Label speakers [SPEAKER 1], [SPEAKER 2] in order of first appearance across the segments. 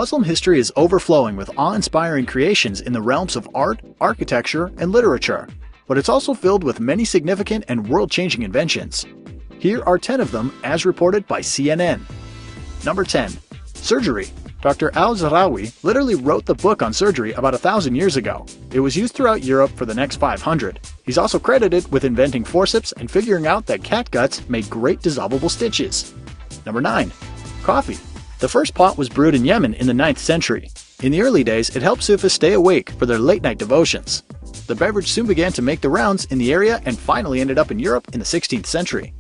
[SPEAKER 1] Muslim history is overflowing with awe-inspiring creations in the realms of art, architecture, and literature, but it's also filled with many significant and world-changing inventions. Here are 10 of them as reported by CNN. Number 10. Surgery. Dr. Al-Zahrawi literally wrote the book on surgery about 1,000 years ago. It was used throughout Europe for the next 500. He's also credited with inventing forceps and figuring out that cat guts make great dissolvable stitches. Number 9. Coffee. The first pot was brewed in Yemen in the 9th century. In the early days, it helped Sufis stay awake for their late-night devotions. The beverage soon began to make the rounds in the area and finally ended up in Europe in the 16th century.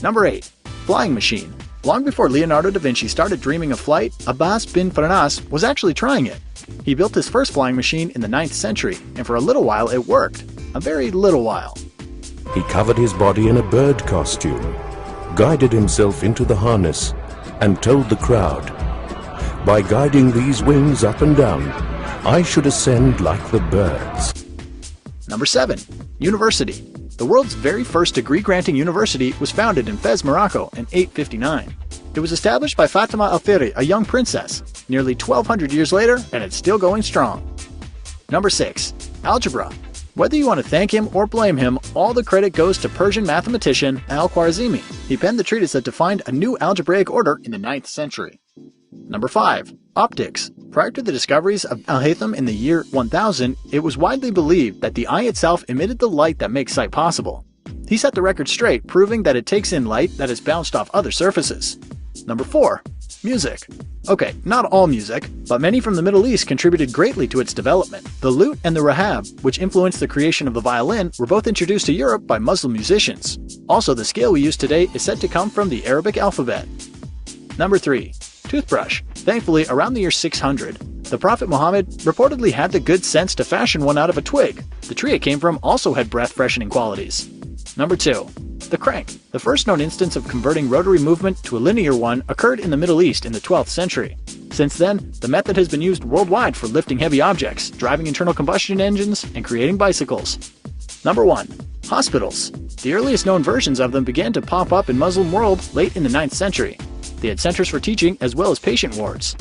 [SPEAKER 1] Number 8. Flying machine. Long before Leonardo da Vinci started dreaming of flight, Abbas bin Farnas was actually trying it. He built his first flying machine in the 9th century, and for a little while it worked. A very little while.
[SPEAKER 2] He covered his body in a bird costume, guided himself into the harness, and told the crowd, "By guiding these wings up and down, I should ascend like the birds."
[SPEAKER 1] Number 7. University. The world's very first degree-granting university was founded in Fez, Morocco in 859. It was established by Fatima al-Fihri, a young princess, nearly 1,200 years later, and it's still going strong. Number 6. Algebra. Whether you want to thank him or blame him, all the credit goes to Persian mathematician al-Khwarizmi. He penned the treatise that defined a new algebraic order in the 9th century. Number 5. Optics. Prior to the discoveries of Al-Haytham in the year 1000, it was widely believed that the eye itself emitted the light that makes sight possible. He set the record straight, proving that it takes in light that is bounced off other surfaces. Number 4. Music. Okay, not all music, but many from the Middle East contributed greatly to its development. The lute and the rahab, which influenced the creation of the violin, were both introduced to Europe by Muslim musicians. Also, the scale we use today is said to come from the Arabic alphabet. Number 3. Toothbrush. Thankfully, around the year 600, the Prophet Muhammad reportedly had the good sense to fashion one out of a twig. The tree it came from also had breath-freshening qualities. Number 2. The crank. The first known instance of converting rotary movement to a linear one occurred in the Middle East in the 12th century. Since then, the method has been used worldwide for lifting heavy objects, driving internal combustion engines, and creating bicycles. Number 1. Hospitals. The earliest known versions of them began to pop up in Muslim world late in the 9th century. They had centers for teaching as well as patient wards.